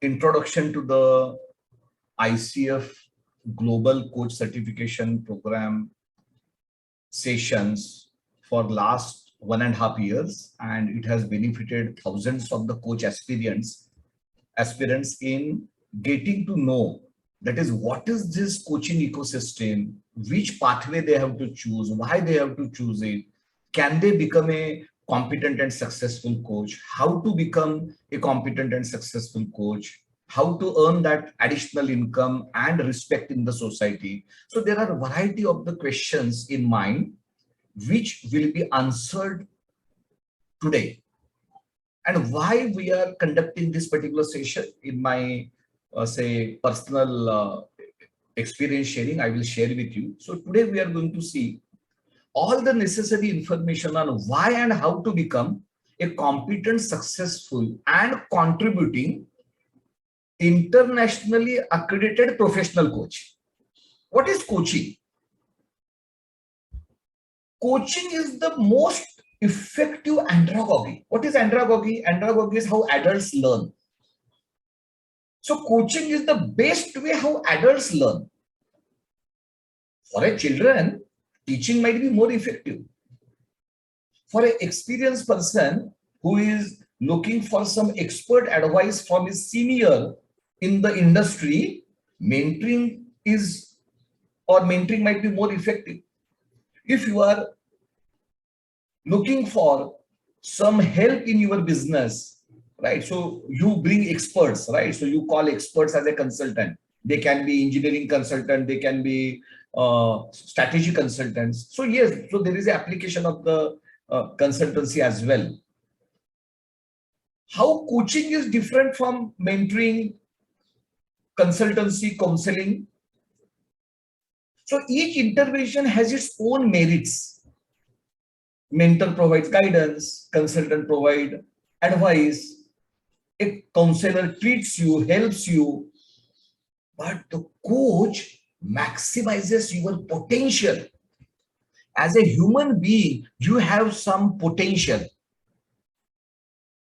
introduction to the ICF Global Coach Certification Program sessions for last 1.5 years, and it has benefited thousands of the coach aspirants in getting to know that is what is this coaching ecosystem, which pathway they have to choose, why they have to choose it, can they become a competent and successful coach, how to become a competent and successful coach, how to earn that additional income and respect in the society. So there are a variety of the questions in mind which will be answered today. And why we are conducting this particular session, in my say personal experience sharing, I will share with you. So today we are going to see all the necessary information on why and how to become a competent, successful and contributing internationally accredited professional coach. What is coaching? Coaching is the most effective andragogy. What is andragogy? Andragogy is how adults learn. So coaching is the best way how adults learn. For a children, teaching might be more effective. For an experienced person who is looking for some expert advice from his senior in the industry, mentoring might be more effective. If you are looking for some help in your business, right? So you bring experts, right? So you call experts as a consultant. They can be engineering consultant, they can be strategy consultants. So yes, so there is an application of the consultancy as well. How coaching is different from mentoring, consultancy, counseling? So each intervention has its own merits. Mentor provides guidance, consultant provides advice, a counselor treats you, helps you, but the coach maximizes your potential. As a human being, you have some potential.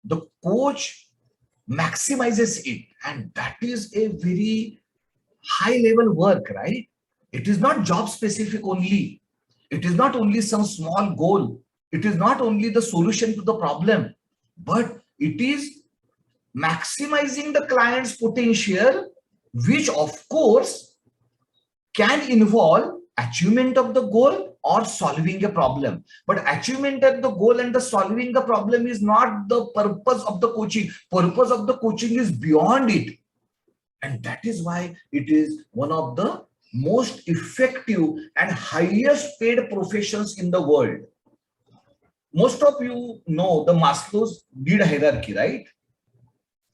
The coach maximizes it, and that is a very high level work, right? It is not job specific only. It is not only some small goal. It is not only the solution to the problem, but it is maximizing the client's potential, which of course can involve achievement of the goal or solving a problem. But achievement of the goal and the solving the problem is not the purpose of the coaching. Purpose of the coaching is beyond it. And that is why it is one of the most effective and highest paid professions in the world. Most of you know the Maslow's need hierarchy, right?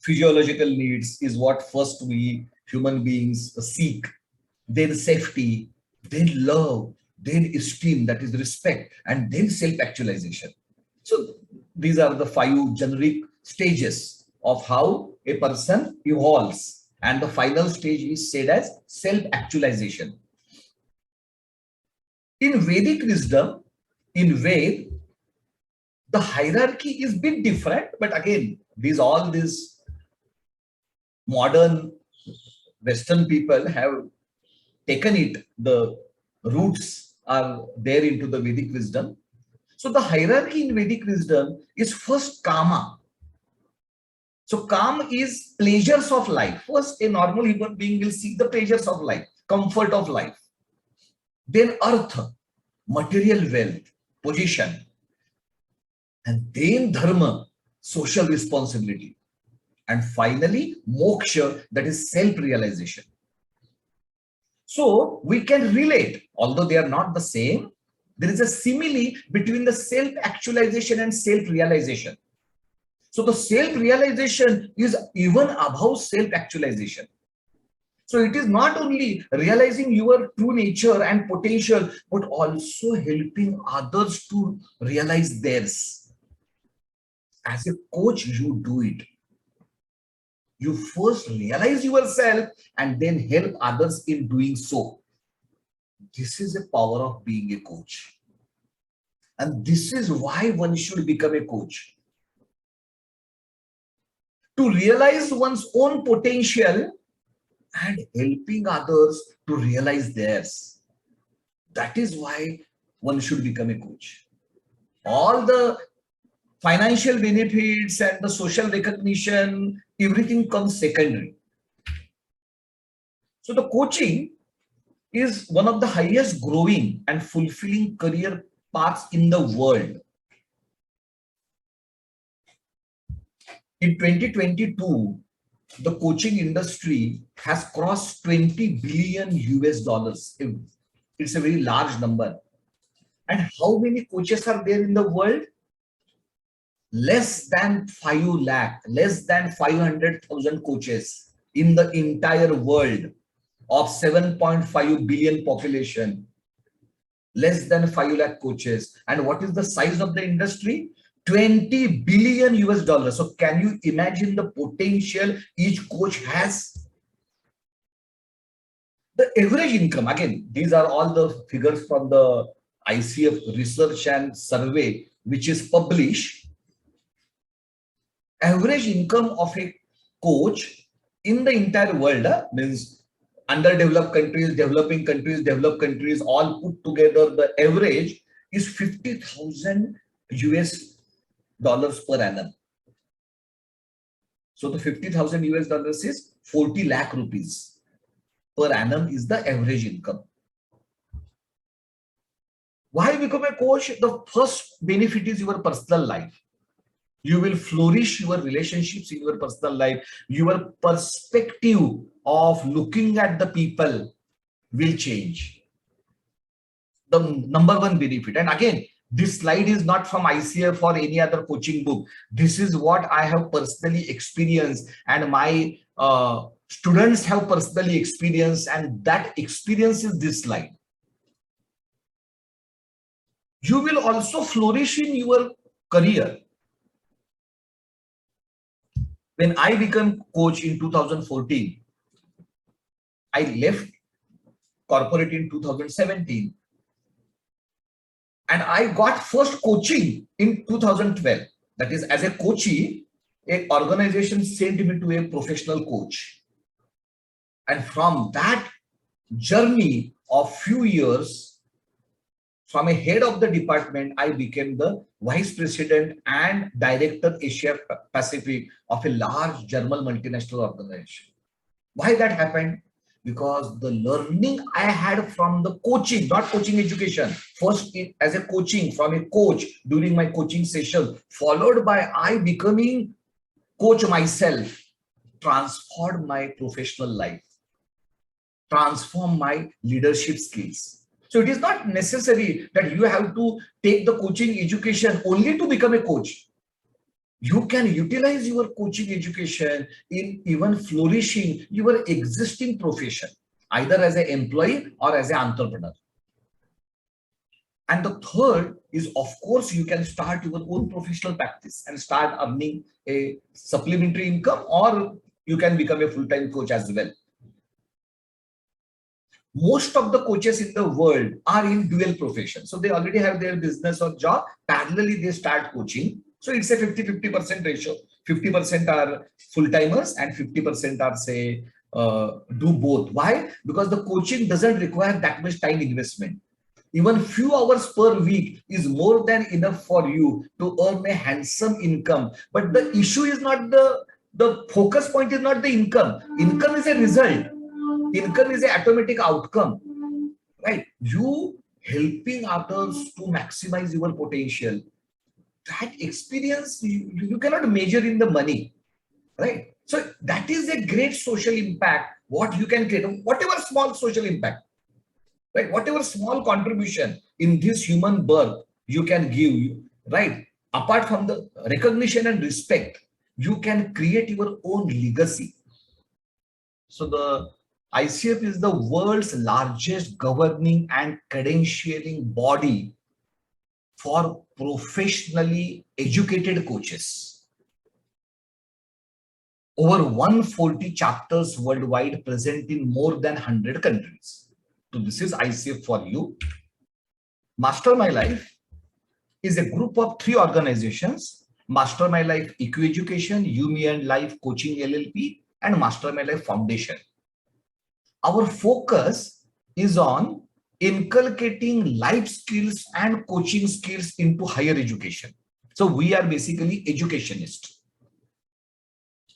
Physiological needs is what first we human beings seek, then safety, then love, then esteem, that is respect, and then self-actualization. So these are the 5 generic stages of how a person evolves, and the final stage is said as self-actualization. In Vedic wisdom, in Ved, the hierarchy is a bit different, but again, all these modern Western people have taken it, the roots are there into the Vedic wisdom. So the hierarchy in Vedic wisdom is first karma. So karma is pleasures of life. First, a normal human being will seek the pleasures of life, comfort of life. Then artha, material wealth, position. And then dharma, social responsibility. And finally, moksha, that is self-realization. So we can relate, although they are not the same, there is a simile between the self-actualization and self-realization. So the self-realization is even above self-actualization. So it is not only realizing your true nature and potential, but also helping others to realize theirs. As a coach, you do it. You first realize yourself and then help others in doing so. This is the power of being a coach. And this is why one should become a coach. to realize one's own potential and helping others to realize theirs. That is why one should become a coach. All the financial benefits and the social recognition, everything comes secondary. So the coaching is one of the highest growing and fulfilling career paths in the world. In 2022, the coaching industry has crossed 20 billion US dollars. It's a very large number. And how many coaches are there in the world? Less than 5 lakh, less than 500,000 coaches in the entire world of 7.5 billion population. Less than 5 lakh coaches. And what is the size of the industry? 20 billion US dollars. So can you imagine the potential each coach has? The average income, again, these are all the figures from the ICF research and survey, which is published. Average income of a coach in the entire world means underdeveloped countries, developing countries, developed countries, all put together, the average is 50,000 US dollars per annum. So the 50,000 US dollars is 40 lakh rupees per annum is the average income. Why become a coach? The first benefit is your personal life. You will flourish your relationships in your personal life. Your perspective of looking at the people will change. The number one benefit. And again, this slide is not from ICF or any other coaching book. This is what I have personally experienced and my students have personally experienced, and that experience is this slide. You will also flourish in your career. When I became coach in 2014, I left corporate in 2017. And I got first coaching in 2012. That is, as a coachee, an organization sent me to a professional coach. And from that journey of few years, from a head of the department, I became the vice president and director Asia Pacific of a large German multinational organization. Why that happened? Because the learning I had from the coaching, not coaching education, first as a coaching from a coach during my coaching session, followed by I becoming coach myself, transformed my professional life, transform my leadership skills. So it is not necessary that you have to take the coaching education only to become a coach. You can utilize your coaching education in even flourishing your existing profession, either as an employee or as an entrepreneur. And the third is, of course, you can start your own professional practice and start earning a supplementary income, or you can become a full-time coach as well. Most of the coaches in the world are in dual profession. So they already have their business or job. Parallelly, they start coaching. So it's a 50-50% ratio. 50% are full-timers and 50% are, say, do both. Why? Because the coaching doesn't require that much time investment. Even few hours per week is more than enough for you to earn a handsome income. But the issue is not the focus point is not the income. Income is a result. Income is an automatic outcome, right? You helping others to maximize your potential. That experience you cannot measure in the money, right? So that is a great social impact. What you can create, whatever small social impact, right? Whatever small contribution in this human birth you can give, right? Apart from the recognition and respect, you can create your own legacy. So the ICF is the world's largest governing and credentialing body for professionally educated coaches. Over 140 chapters worldwide, present in more than 100 countries. So this is ICF for you. Master My Life is a group of 3 organizations Master My Life Eco-Education, You, Me and Life Coaching LLP, and Master My Life Foundation. Our focus is on inculcating life skills and coaching skills into higher education. So we are basically educationists.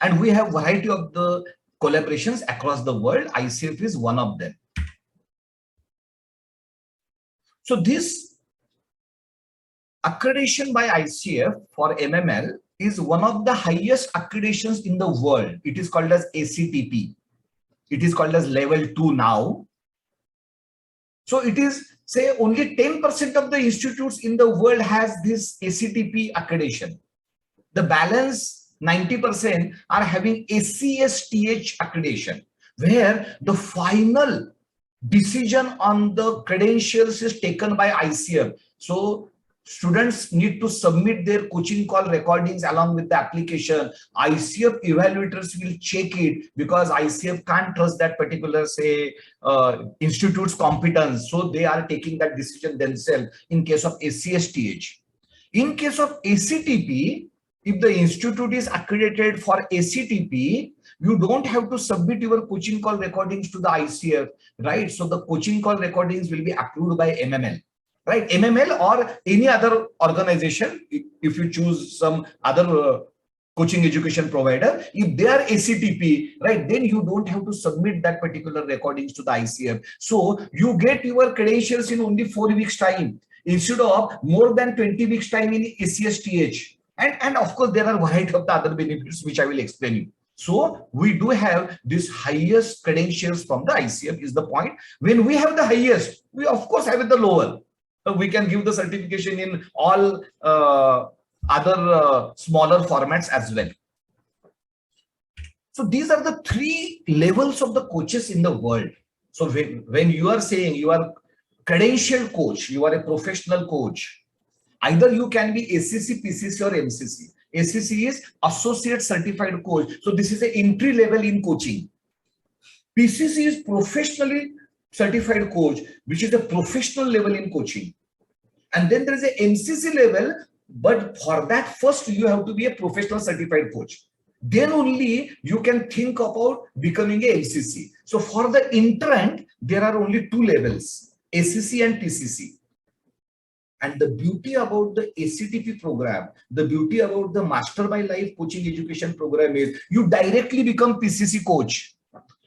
And we have variety of the collaborations across the world. ICF is one of them. So this accreditation by ICF for MML is one of the highest accreditations in the world. It is called as ACTP. It is called as level 2 now. So it is, say, only 10% of the institutes in the world has this ACTP accreditation. The balance 90% are having ACSTH accreditation, where the final decision on the credentials is taken by ICF. So students need to submit their coaching call recordings along with the application. ICF evaluators will check it because ICF can't trust that particular, say, institute's competence. So they are taking that decision themselves in case of ACSTH. In case of ACTP, if the institute is accredited for ACTP, you don't have to submit your coaching call recordings to the ICF, right? So the coaching call recordings will be approved by MML. Right, MML or any other organization, if you choose some other coaching education provider, if they are ACTP, right, then you don't have to submit that particular recordings to the ICF. So you get your credentials in only 4 weeks time instead of more than 20 weeks time in ACSTH. And of course, there are variety of the other benefits which I will explain you. So we do have this highest credentials from the ICF is the point. When we have the highest, we of course have the lower. We can give the certification in all other smaller formats as well. So these are the 3 levels of the coaches in the world. So when you are saying you are credentialed coach, you are a professional coach, either you can be ACC, PCC or MCC. ACC is Associate Certified Coach. So this is an entry level in coaching. PCC is Professionally Certified Coach, which is a professional level in coaching. And then there is a MCC level, but for that first you have to be a professional certified coach. Then only you can think about becoming a MCC. So for the entrant, there are only 2 levels, ACC and PCC. And the beauty about the ACTP program, the beauty about the Master My Life coaching education program is you directly become PCC coach.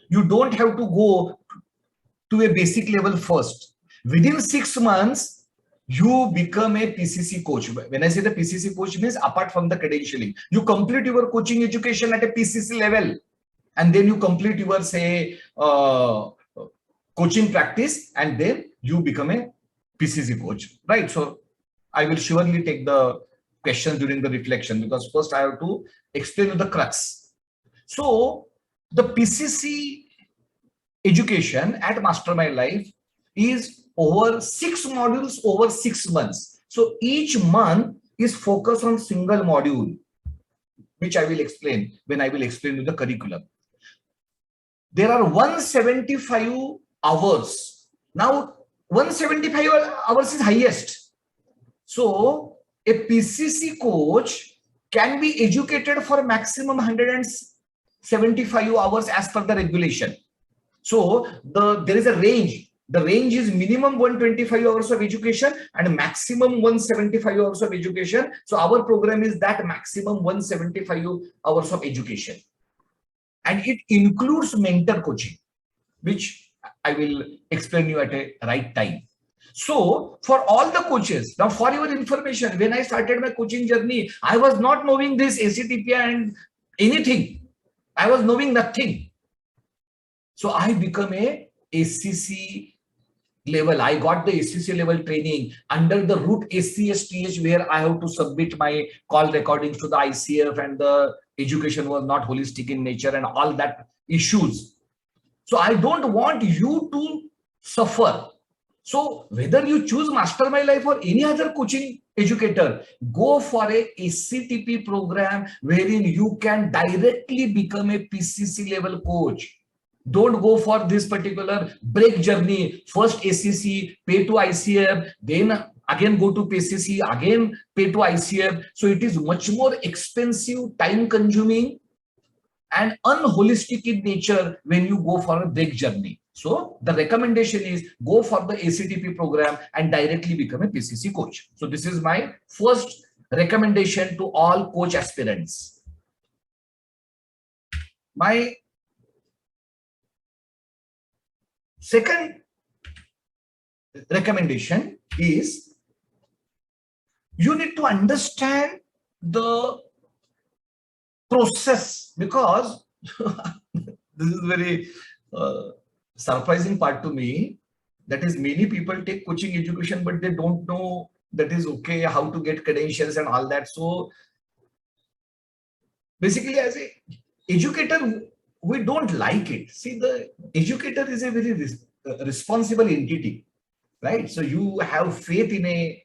You don't have to go to a basic level first. Within 6 months, you become a PCC coach. When I say the PCC coach means apart from the credentialing, you complete your coaching education at a PCC level, and then you complete your, say, coaching practice, and then you become a PCC coach, right? So I will surely take the questions during the reflection because first I have to explain you the crux. So the PCC education at Master My Life is over 6 modules over 6 months. So each month is focused on single module, which I will explain when I will explain you the curriculum. There are 175 hours. Now 175 hours is highest. So a PCC coach can be educated for maximum 175 hours as per the regulation. So there is a range. The range is minimum 125 hours of education and maximum 175 hours of education. So our program is that maximum 175 hours of education. And it includes mentor coaching, which I will explain you at a right time. So for all the coaches, now for your information, when I started my coaching journey, I was not knowing this ACTP and anything. I was knowing nothing. So I become a ACC level. I got the ACC level training under the root ACSTH, where I have to submit my call recordings to the ICF, and the education was not holistic in nature and all that issues. So I don't want you to suffer. So whether you choose Master My Life or any other coaching educator, go for a ACTP program wherein you can directly become a PCC level coach. Don't go for this particular break journey. First ACC, pay to ICF, then again go to PCC, again pay to ICF. So it is much more expensive, time consuming and unholistic in nature when you go for a big journey. So the recommendation is go for the ACTP program and directly become a PCC coach. So this is my first recommendation to all coach aspirants. My second recommendation is you need to understand the process, because this is very surprising part to me. That is, many people take coaching education, but they don't know that is okay, how to get credentials and all that. So basically, as a educator, we don't like it. See, the educator is a very responsible entity, right? So you have faith in a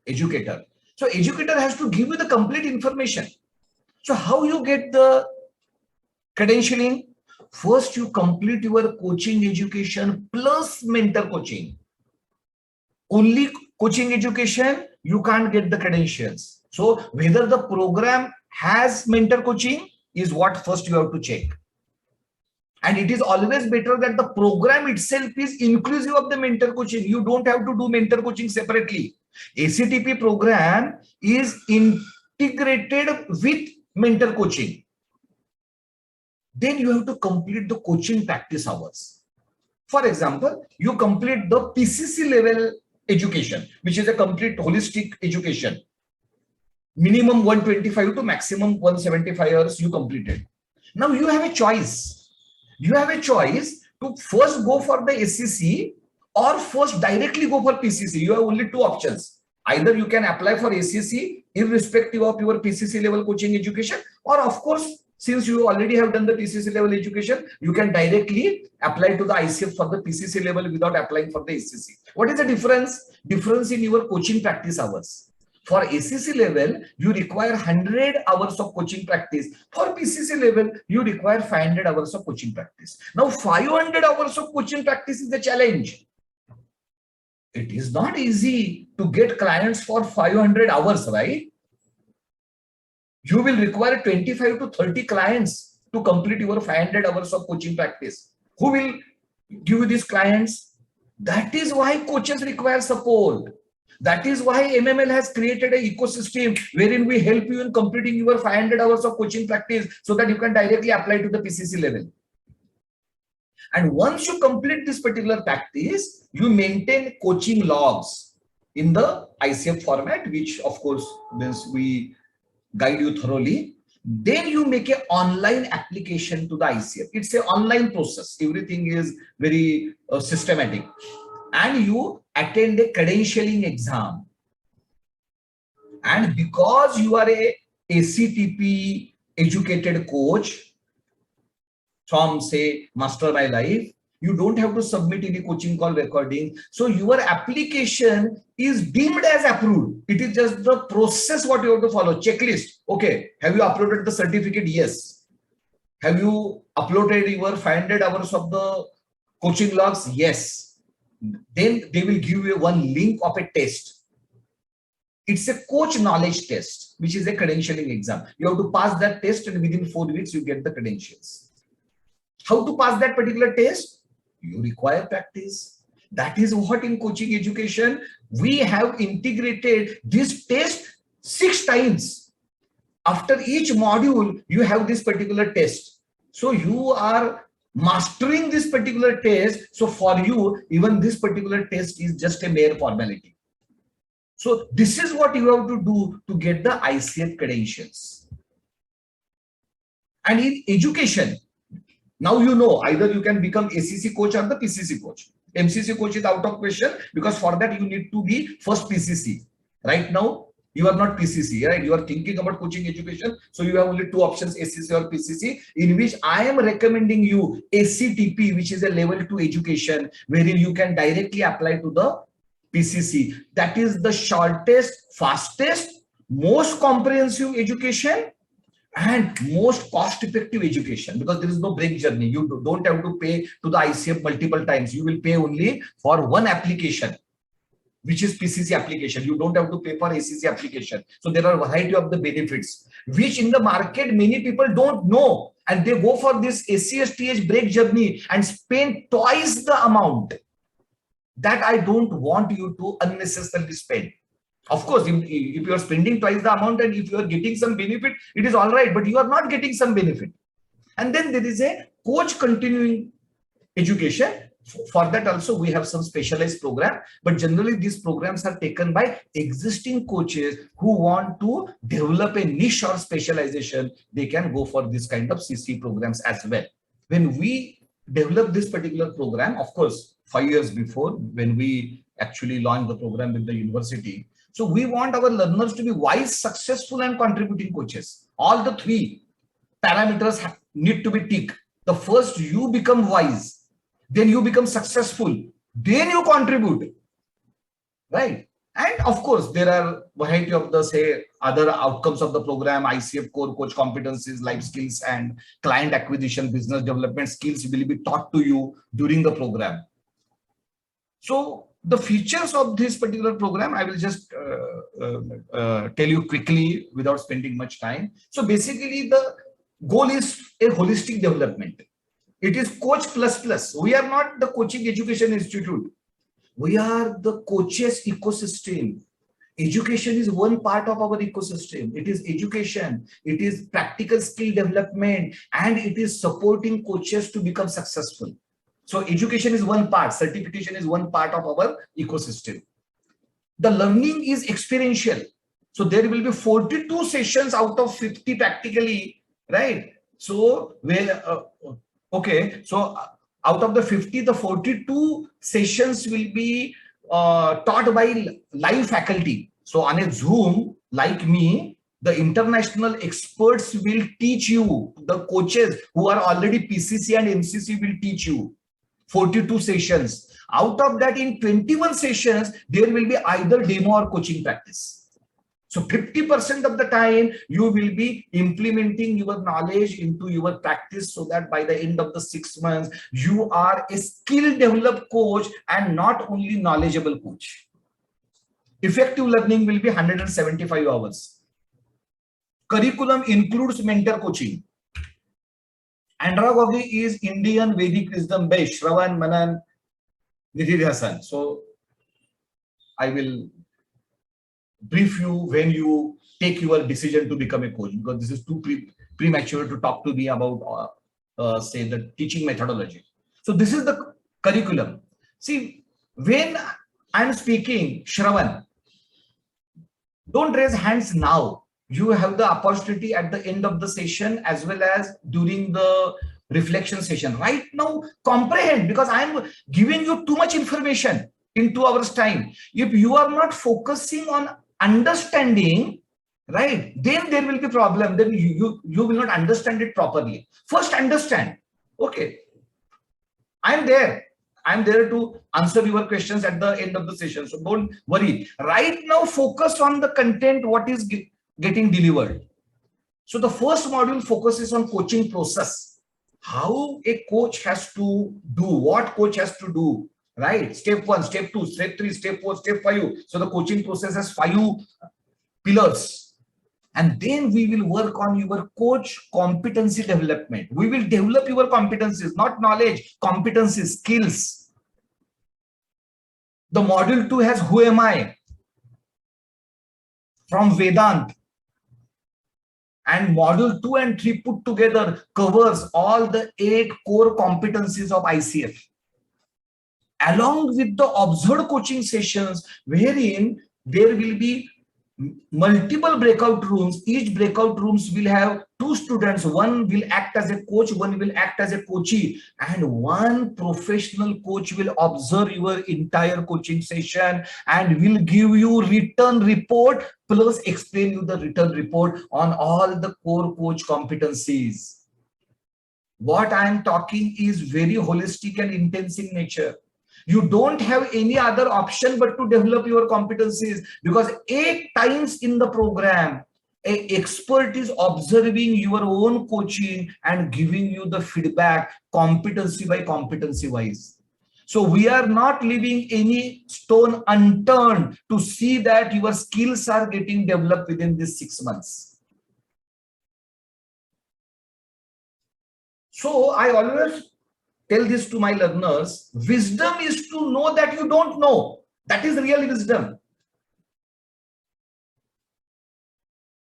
educator. So educator has to give you the complete information. So how you get the credentialing? First, you complete your coaching education plus mentor coaching. Only coaching education, you can't get the credentials. So whether the program has mentor coaching is what first you have to check. And it is always better that the program itself is inclusive of the mentor coaching. You don't have to do mentor coaching separately. ACTP program is integrated with mentor coaching. Then you have to complete the coaching practice hours. For example, you complete the PCC level education, which is a complete holistic education. Minimum 125 to maximum 175 hours you completed. Now you have a choice. You have a choice to first go for the ACC or first directly go for PCC. You have only two options. Either you can apply for ACC irrespective of your PCC level coaching education, or of course, since you already have done the PCC level education, you can directly apply to the ICF for the PCC level without applying for the ACC. What is the difference? Difference in your coaching practice hours. For ACC level, you require 100 hours of coaching practice. For PCC level, you require 500 hours of coaching practice. Now, 500 hours of coaching practice is a challenge. It is not easy to get clients for 500 hours, right? You will require 25 to 30 clients to complete your 500 hours of coaching practice. Who will give you these clients? That is why coaches require support. That is why MML has created an ecosystem wherein we help you in completing your 500 hours of coaching practice so that you can directly apply to the PCC level. And once you complete this particular practice, you maintain coaching logs in the ICF format, which of course means we guide you thoroughly. Then you make an online application to the ICF. It's an online process. Everything is very systematic. And you attend a credentialing exam. And because you are a ACTP educated coach from, say, Master My Life, you don't have to submit any coaching call recording. So your application is deemed as approved. It is just the process what you have to follow. Checklist. Okay. Have you uploaded the certificate? Yes. Have you uploaded your 500 hours of the coaching logs? Yes. Then they will give you one link of a test. It's a coach knowledge test, which is a credentialing exam. You have to pass that test and within 4 weeks, you get the credentials. How to pass that particular test? You require practice. That is what in coaching education, we have integrated this test 6 times. After each module, you have this particular test. So you are mastering this particular test. So for you, even this particular test is just a mere formality. So this is what you have to do to get the ICF credentials. And in education, now you know either you can become ACC coach or the PCC coach. MCC coach is out of question because for that you need to be first PCC. Right now, you are not PCC, right? You are thinking about coaching education. So you have only 2 options, ACC or PCC, in which I am recommending you ACTP, which is a level 2 education, wherein you can directly apply to the PCC. That is the shortest, fastest, most comprehensive education and most cost-effective education, because there is no break journey. You don't have to pay to the ICF multiple times. You will pay only for one application. which is PCC application. You don't have to pay for ACC application. So there are a variety of the benefits, which in the market, many people don't know. And they go for this SCSTH break journey and spend twice the amount that I don't want you to unnecessarily spend. Of course, if you are spending twice the amount and if you are getting some benefit, it is all right, but you are not getting some benefit. And then there is a coach continuing education. For that also, we have some specialized program, but generally these programs are taken by existing coaches who want to develop a niche or specialization. They can go for this kind of CC programs as well. When we develop this particular program, of course, 5 years before, when we actually launched the program with the university, so we want our learners to be wise, successful, and contributing coaches. All the three parameters need to be ticked. The first, you become wise, then you become successful, then you contribute, right? And of course, there are variety of the say other outcomes of the program. ICF core coach competencies, life skills, and client acquisition, business development skills will be taught to you during the program. So the features of this particular program, I will just tell you quickly without spending much time. So basically, the goal is a holistic development. It is coach plus plus. We are not the coaching education institute. We are the coaches ecosystem. Education is one part of our ecosystem. It is education, it is practical skill development, and it is supporting coaches to become successful. So education is one part, certification is one part of our ecosystem. The learning is experiential. So there will be 42 sessions out of 50 practically, right? So okay, so out of the 50, the 42 sessions will be taught by live faculty. So on a Zoom, like me, the international experts will teach you. The coaches who are already PCC and MCC will teach you. 42 sessions. Out of that, in 21 sessions, there will be either demo or coaching practice. So 50% of the time, you will be implementing your knowledge into your practice so that by the end of the 6 months, you are a skill-developed coach and not only knowledgeable coach. Effective learning will be 175 hours. Curriculum includes mentor coaching. Andragogy is Indian Vedic wisdom based, Shravan, Manan, Nidhi. So I will brief you when you take your decision to become a coach, because this is too premature to talk to me about say the teaching methodology. So this is the curriculum. See, when I'm speaking, Shravan, don't raise hands now. You have the opportunity at the end of the session as well as during the reflection session. Right now, comprehend, because I'm giving you too much information in 2 hours time. If you are not focusing on understanding, right, then there will be problem. Then you will not understand it properly. First, understand. Okay, I'm there to answer your questions at the end of the session. So don't worry. Right now, focus on the content, what is getting delivered. So the first module focuses on coaching process. How a coach has to do, what coach has to do, right? Step 1, step 2, step 3, step 4, step 5. So the coaching process has 5 pillars. And then we will work on your coach competency development. We will develop your competencies, not knowledge, competencies, skills. The module 2 has who am I from Vedant. And module 2 and 3 put together covers all the 8 core competencies of ICF, along with the observed coaching sessions, wherein there will be multiple breakout rooms. Each breakout rooms will have 2 students. One will act as a coach, one will act as a coachee, and one professional coach will observe your entire coaching session and will give you written report plus explain you the written report on all the core coach competencies. What I am talking is very holistic and intense in nature. You don't have any other option but to develop your competencies, because 8 times in the program, an expert is observing your own coaching and giving you the feedback competency by competency wise. So we are not leaving any stone unturned to see that your skills are getting developed within these 6 months. So I always tell this to my learners, wisdom is to know that you don't know. That is real wisdom.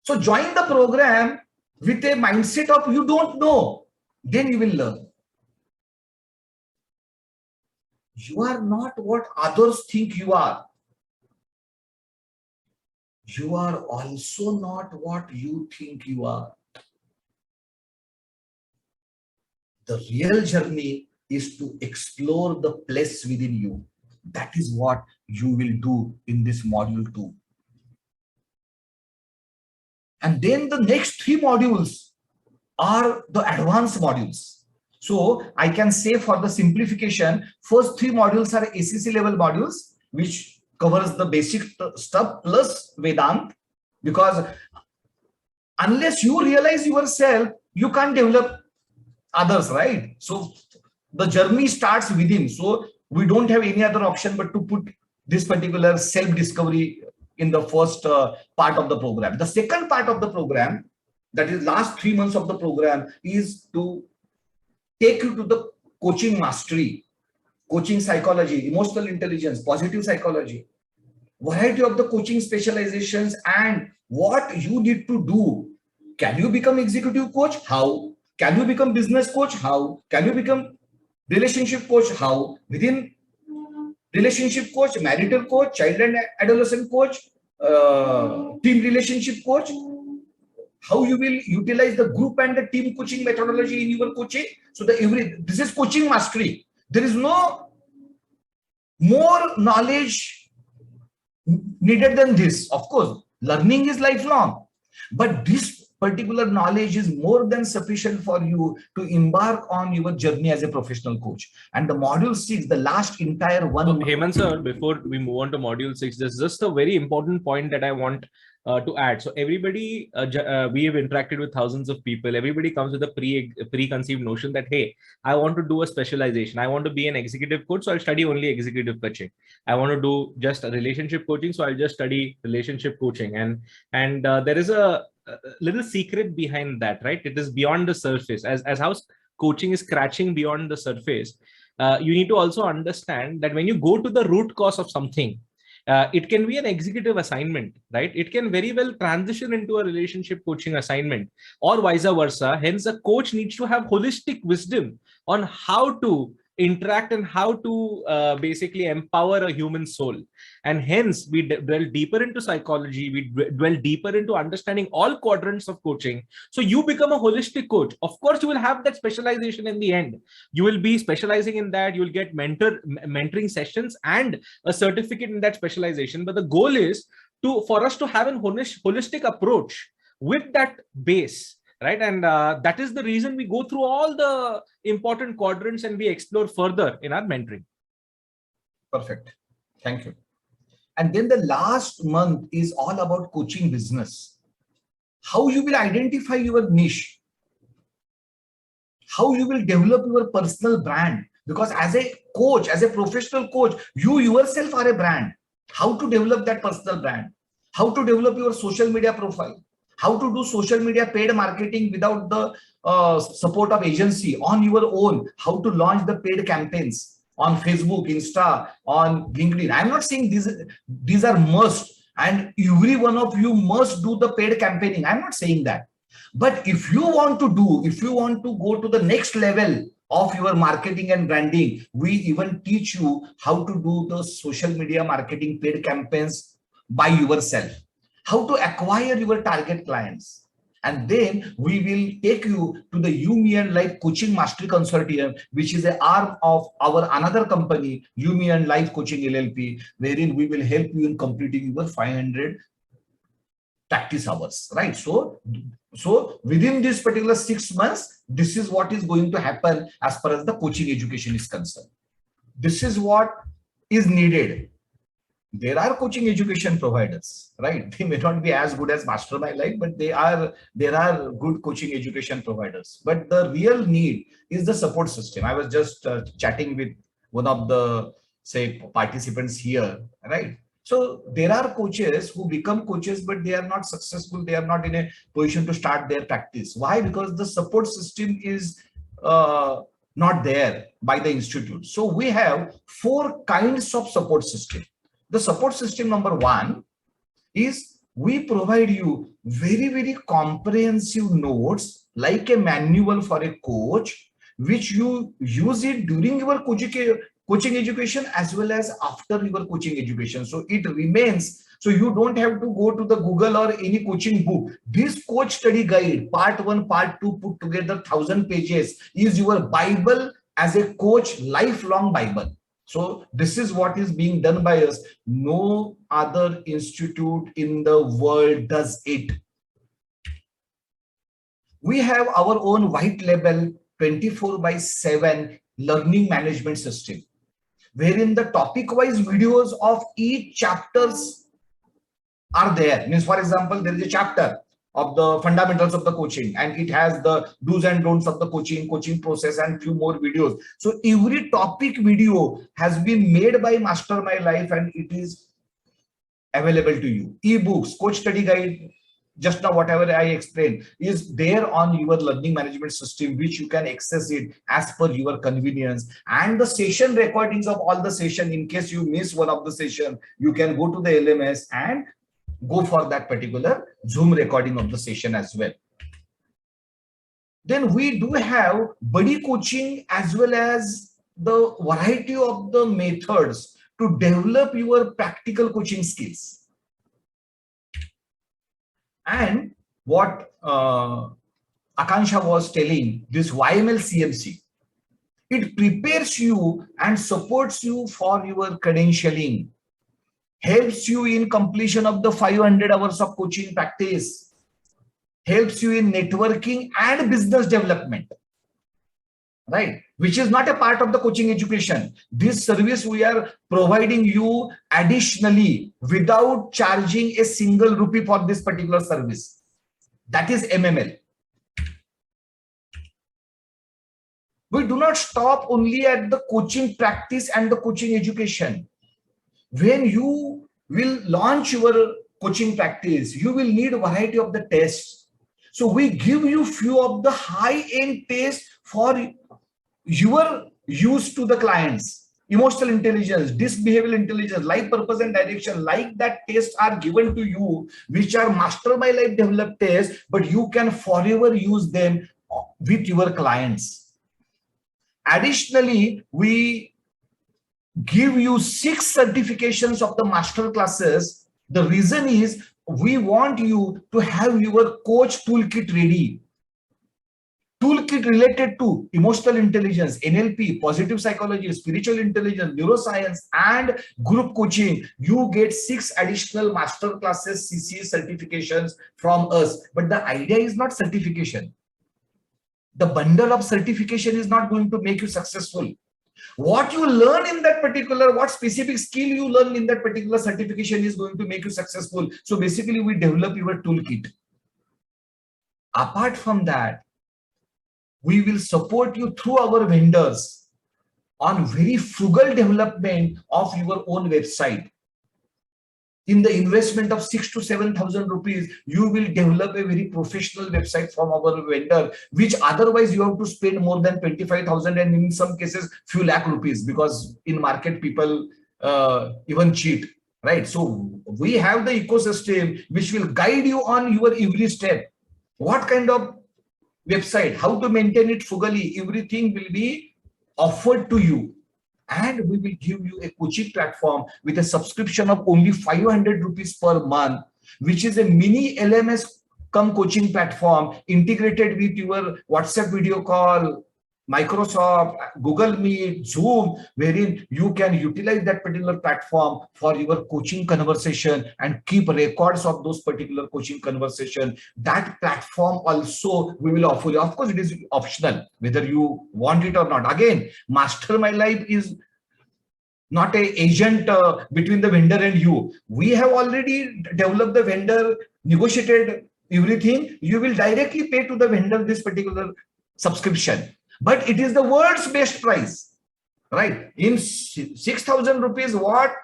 So join the program with a mindset of you don't know, then you will learn. You are not what others think you are. You are also not what you think you are. The real journey is to explore the place within you. That is what you will do in this module 2. And then the next 3 modules are the advanced modules. So I can say for the simplification, first 3 modules are ACC level modules, which covers the basic stuff plus Vedant, because unless you realize yourself, you can't develop others, right? So the journey starts within. So we don't have any other option but to put this particular self-discovery in the first part of the program. The second part of the program, that is last 3 months of the program, is to take you to the coaching mastery, coaching psychology, emotional intelligence, positive psychology, variety of the coaching specializations, and what you need to do. Can you become executive coach? How? Can you become business coach? How? Can you become relationship coach? How? Within relationship coach, marital coach, child and adolescent coach, team relationship coach, how you will utilize the group and the team coaching methodology in your coaching. So this is coaching mastery. There is no more knowledge needed than this. Of course, learning is lifelong, but this particular knowledge is more than sufficient for you to embark on your journey as a professional coach. And the module 6, the last entire one. So, Hemant sir, before we move on to module 6, there's just a very important point that I want to add. So everybody, we have interacted with thousands of people. Everybody comes with a preconceived notion that, hey, I want to do a specialization. I want to be an executive coach, so I'll study only executive coaching. I want to do just a relationship coaching, so I'll just study relationship coaching. And there is a little secret behind that, right? It is beyond the surface. As how coaching is scratching beyond the surface, you need to also understand that when you go to the root cause of something, it can be an executive assignment, right? It can very well transition into a relationship coaching assignment or vice versa. Hence, a coach needs to have holistic wisdom on how to interact and how to basically empower a human soul. And hence, we dwell deeper into psychology. We dwell deeper into understanding all quadrants of coaching. So you become a holistic coach. Of course, you will have that specialization in the end. You will be specializing in that. You will get mentoring sessions and a certificate in that specialization. But the goal is for us to have an holistic approach with that base. Right. And that is the reason we go through all the important quadrants and we explore further in our mentoring. Perfect. Thank you. And then the last month is all about coaching business. How you will identify your niche. How you will develop your personal brand. Because as a coach, as a professional coach, you yourself are a brand. How to develop that personal brand. How to develop your social media profile. How to do social media paid marketing without the support of agency on your own. How to launch the paid campaigns on Facebook, Insta, on LinkedIn. I'm not saying these are must and every one of you must do the paid campaigning. I'm not saying that. But if you want to go to the next level of your marketing and branding, we even teach you how to do the social media marketing paid campaigns by yourself. How to acquire your target clients. And then we will take you to the You Life Coaching Mastery Consortium, which is an arm of our another company, You Life Coaching LLP, wherein we will help you in completing your 500 practice hours, right? So within this particular 6 months, this is what is going to happen as far as the coaching education is concerned. This is what is needed. There are coaching education providers, right? They may not be as good as Mastermind Life, but there are good coaching education providers. But the real need is the support system. I was just chatting with one of the say participants here, right? So there are coaches who become coaches, but they are not successful. They are not in a position to start their practice. Why? Because the support system is not there by the institute. So we have 4 kinds of support system. The support system number 1 is we provide you very, very comprehensive notes like a manual for a coach, which you use it during your coaching education as well as after your coaching education. So it remains, so you don't have to go to the Google or any coaching book. This coach study guide, part 1, part 2 put together 1,000 pages is your Bible as a coach, lifelong Bible. So this is what is being done by us. No other institute in the world does it. We have our own white label 24/7 learning management system, wherein the topic-wise videos of each chapters are there. Means, for example, there is a chapter of the fundamentals of the coaching, and it has the do's and don'ts of the coaching process and few more videos. So every topic video has been made by Master My Life and it is available to you. Ebooks, coach study guide, just now whatever I explained is there on your learning management system, which you can access it as per your convenience. And the session recordings of all the session, in case you miss one of the session, you can go to the LMS and go for that particular Zoom recording of the session as well. Then we do have buddy coaching as well as the variety of the methods to develop your practical coaching skills. And what Akansha was telling, this YML CMC, it prepares you and supports you for your credentialing, helps you in completion of the 500 hours of coaching practice, helps you in networking and business development, right? Which is not a part of the coaching education. This service we are providing you additionally without charging a single rupee for this particular service. That is MML. We do not stop only at the coaching practice and the coaching education. When you will launch your coaching practice, you will need a variety of the tests. So we give you few of the high-end tests for your use to the clients. Emotional intelligence, disc behavioral intelligence, life purpose and direction, like that tests are given to you, which are Master My Life developed tests, but you can forever use them with your clients. Additionally, we give you 6 certifications of the master classes. The reason is we want you to have your coach toolkit ready. Toolkit related to emotional intelligence, NLP, positive psychology, spiritual intelligence, neuroscience, and group coaching. You get 6 additional master classes CCA certifications from us. But the idea is not certification. The bundle of certification is not going to make you successful. What you learn in that particular, what specific skill you learn in that particular certification is going to make you successful. So basically, we develop your toolkit. Apart from that, we will support you through our vendors on very frugal development of your own website. In the investment of 6,000 to 7,000 rupees, you will develop a very professional website from our vendor, which otherwise you have to spend more than 25,000 and in some cases few lakh rupees, because in market people even cheat, right? So we have the ecosystem which will guide you on your every step. What kind of website, how to maintain it frugally, everything will be offered to you. And we will give you a coaching platform with a subscription of only 500 rupees per month, which is a mini LMS come coaching platform integrated with your WhatsApp video call, Microsoft, Google Meet, Zoom, wherein you can utilize that particular platform for your coaching conversation and keep records of those particular coaching conversation. That platform also we will offer you. Of course, it is optional whether you want it or not. Again, Master My Life is not an agent between the vendor and you. We have already developed the vendor, negotiated everything. You will directly pay to the vendor this particular subscription. But it is the world's best price, right? In 6,000 rupees, what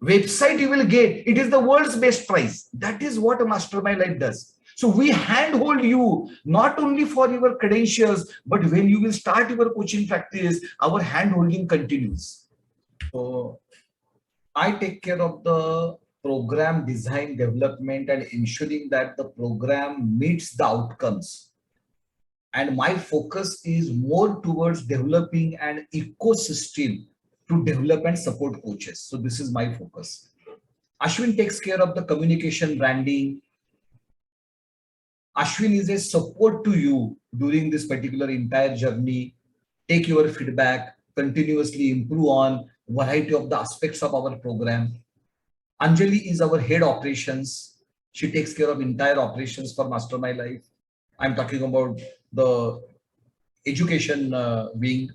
website you will get, it is the world's best price. That is what a Mastermind Life does. So we handhold you not only for your credentials, but when you will start your coaching practice, our handholding continues. So I take care of the program design, development, and ensuring that the program meets the outcomes. And my focus is more towards developing an ecosystem to develop and support coaches. So this is my focus. Ashwin takes care of the communication, branding. Ashwin is a support to you during this particular entire journey. Take your feedback, continuously improve on variety of the aspects of our program. Anjali is our head operations. She takes care of entire operations for Mastermind Life. I'm talking about the education wing.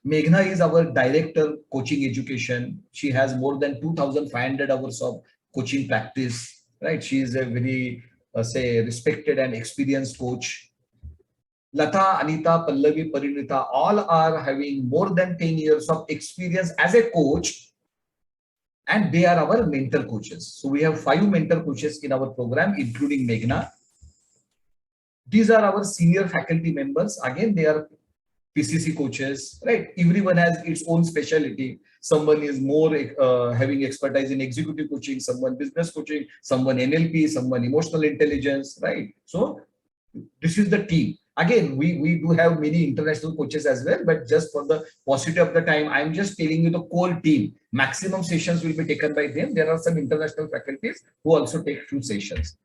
Meghna is our director coaching education. She has more than 2,500 hours of coaching practice, right? She is a very, say, respected and experienced coach. Lata, Anita, Pallavi, Parinita, all are having more than 10 years of experience as a coach, and they are our mentor coaches. So we have 5 mentor coaches in our program, including Meghna. These are our senior faculty members. Again, they are PCC coaches, right? Everyone has its own specialty. Someone is more having expertise in executive coaching, someone business coaching, someone NLP, someone emotional intelligence, right? So this is the team. Again, we do have many international coaches as well, but just for the paucity of the time, I'm just telling you the core team. Maximum sessions will be taken by them. There are some international faculties who also take few sessions.